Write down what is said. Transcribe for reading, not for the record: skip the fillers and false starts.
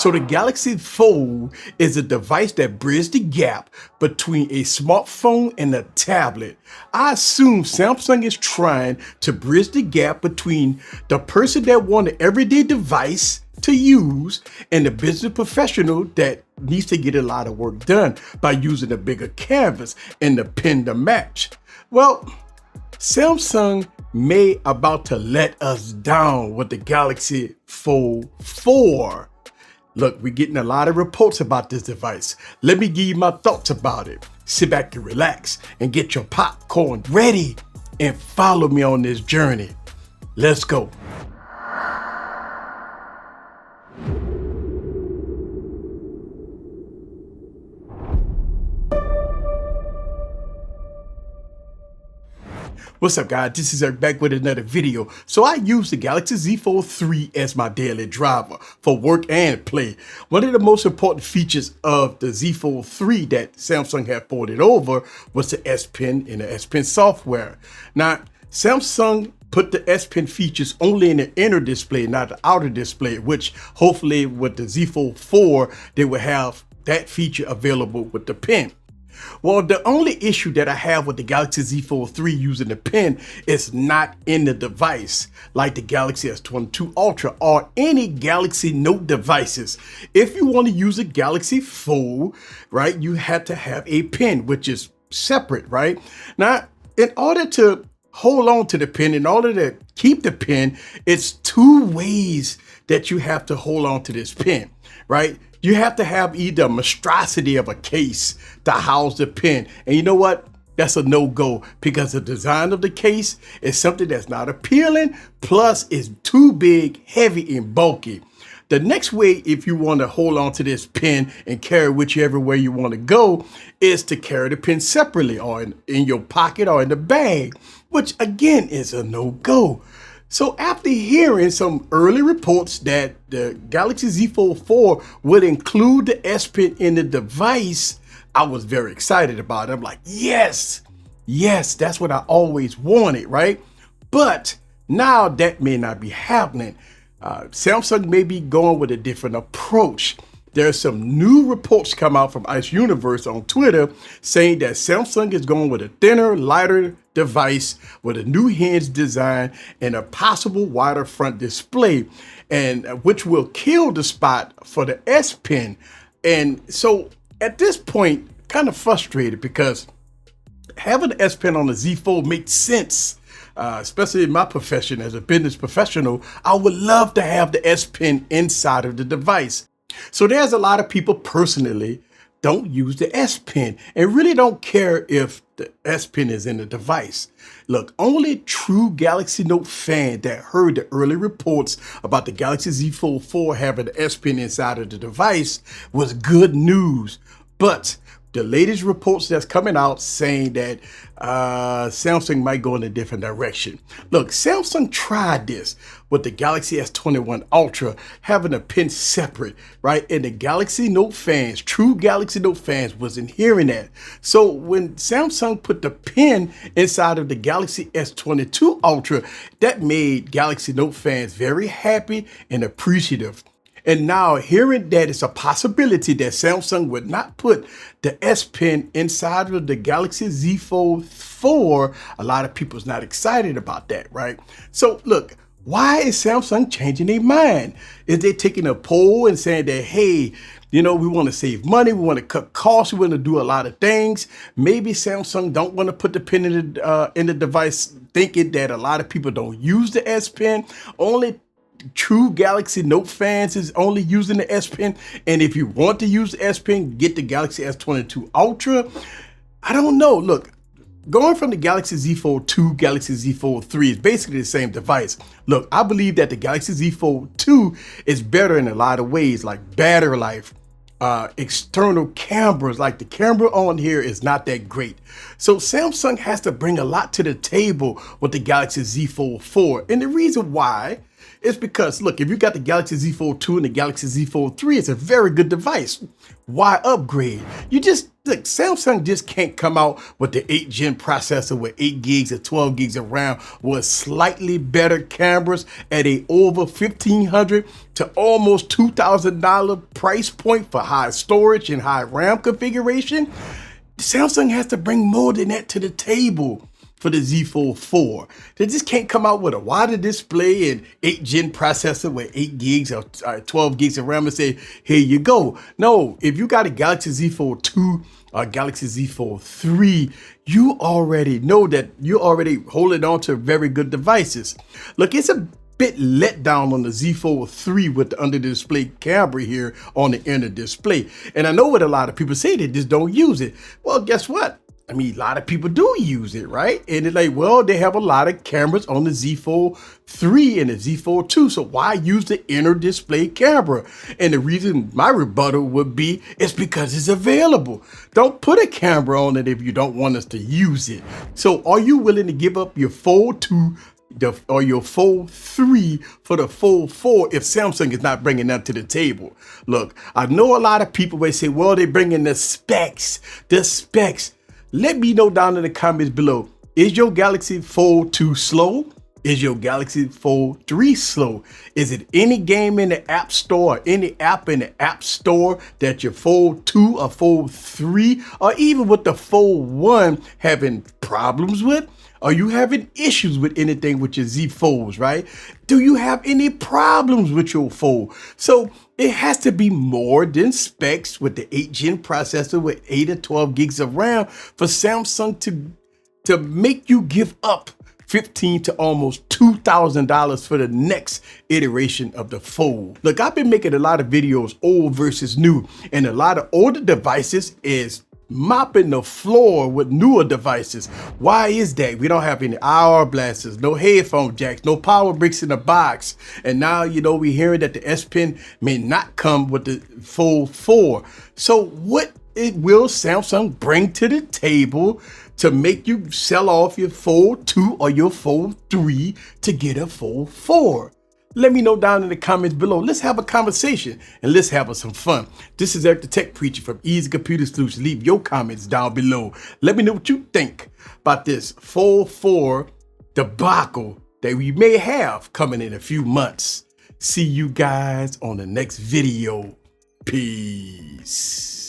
So the Galaxy Fold is a device that bridges the gap between a smartphone and a tablet. I assume Samsung is trying to bridge the gap between the person that wants an everyday device to use and the business professional that needs to get a lot of work done by using a bigger canvas and the pen to match. Well, Samsung may about to let us down with the Galaxy Fold 4. Look, we're getting a lot of reports about this device. Let me give you my thoughts about it. Sit back and relax and get your popcorn ready and follow me on this journey. Let's go. What's up, guys? This is Eric back with another video. So I use the Galaxy Z Fold 3 as my daily driver for work and play. One of the most important features of the Z Fold 3 that Samsung had ported over was the S Pen and the S Pen software. Now, Samsung put the S Pen features only in the inner display, not the outer display, which hopefully with the Z Fold 4, they will have that feature available with the pen. Well, the only issue that I have with the Galaxy Z Fold 3 using the pen is not in the device, like the Galaxy S22 Ultra or any Galaxy Note devices. If you want to use a Galaxy Fold, right, you have to have a pen, which is separate, right? Now, in order to hold on to the pen, in order to keep the pen, it's two ways that you have to hold on to this pen, right? You have to have either a monstrosity of a case to house the pen. And you know what? That's a no-go because the design of the case is something that's not appealing, plus it's too big, heavy, and bulky. The next way, if you want to hold on to this pen and carry whichever way you want to go, is to carry the pen separately or in your pocket or in the bag, which again is a no-go. So after hearing some early reports that the Galaxy Z Fold 4 would include the S Pen in the device, I was very excited about it. I'm like, yes, that's what I always wanted, right? But now that may not be happening. Samsung may be going with a different approach. There's some new reports come out from Ice Universe on Twitter saying that Samsung is going with a thinner, lighter device with a new hinge design and a possible wider front display, and which will kill the spot for the S Pen. And so at this point, kind of frustrated because having the S Pen on the Z Fold makes sense. Especially in my profession as a business professional, I would love to have the S Pen inside of the device. So there's a lot of people personally don't use the S Pen and really don't care if the S Pen is in the device. Look, only true Galaxy Note fan that heard the early reports about the Galaxy Z Fold 4 having the S Pen inside of the device was good news. But the latest reports that's coming out saying that Samsung might go in a different direction. Look, Samsung tried this with the Galaxy S21 Ultra, having a pen separate, right? And the Galaxy Note fans, true Galaxy Note fans, wasn't hearing that. So when Samsung put the pen inside of the Galaxy S22 Ultra, that made Galaxy Note fans very happy and appreciative. And now hearing that it's a possibility that Samsung would not put the S Pen inside of the Galaxy Z Fold 4, a lot of people's not excited about that, right? So look, why is Samsung changing their mind? Is they taking a poll and saying that, hey, you know, we want to save money, we want to cut costs, we want to do a lot of things. Maybe Samsung don't want to put the pen in the device, thinking that a lot of people don't use the S Pen. Only true Galaxy Note fans is only using the S Pen, and if you want to use the S Pen, get the Galaxy S22 Ultra. I don't know. Look, going from the Galaxy Z Fold 2, Galaxy Z Fold 3 is basically the same device. Look, I believe that the Galaxy Z Fold 2 is better in a lot of ways, like battery life, external cameras. Like the camera on here is not that great. So Samsung has to bring a lot to the table with the Galaxy Z Fold 4, and the reason why It's because, look, if you got the Galaxy Z Fold 2 and the Galaxy Z Fold 3, it's a very good device. Why upgrade? You just, look, Samsung just can't come out with the 8th gen processor with 8 gigs or 12 gigs of RAM with slightly better cameras at a over $1,500 to almost $2,000 price point for high storage and high RAM configuration. Samsung has to bring more than that to the table for the Z Fold 4. They just can't come out with a wider display and 8th gen processor with 8 gigs or 12 gigs of RAM and say, here you go. No, if you got a Galaxy Z Fold 2 or Galaxy Z Fold 3, you already know that you're already holding on to very good devices. Look, it's a bit let down on the Z Fold 3 with the under display camera here on the inner display. And I know what a lot of people say, they just don't use it. Well, guess what? I mean, a lot of people do use it, right? And it's like, well, they have a lot of cameras on the Z Fold 3 and the Z Fold 2, so why use the inner display camera? And the reason my rebuttal would be, it's because it's available. Don't put a camera on it if you don't want us to use it. So are you willing to give up your Fold 2 or your Fold 3 for the Fold 4 if Samsung is not bringing that to the table? Look, I know a lot of people may say, well, they're bringing the specs. Let me know down in the comments below. Is your Galaxy Fold 2 slow? Is your Galaxy Fold 3 slow? Is it any game in the App Store or any app in the App Store that your Fold 2 or Fold 3 or even with the Fold 1 having problems with? Are you having issues with anything with your Z Folds, right? Do you have any problems with your Fold? So it has to be more than specs with the 8th gen processor with 8 or 12 gigs of RAM for Samsung to make you give up $1,500 to almost $2,000 for the next iteration of the Fold. Look, I've been making a lot of videos, old versus new, and a lot of older devices is mopping the floor with newer devices. Why is that? We don't have any IR blasters, no headphone jacks, no power bricks in the box. And now, you know, we're hearing that the S Pen may not come with the Fold 4. So what will Samsung bring to the table to make you sell off your Fold 2 or your Fold 3 to get a Fold 4? Let me know down in the comments below. Let's have a conversation and let's have some fun. This is Eric the Tech Preacher from Easy Computer Solution. Leave your comments down below. Let me know what you think about this Fold 4 debacle that we may have coming in a few months. See you guys on the next video. Peace.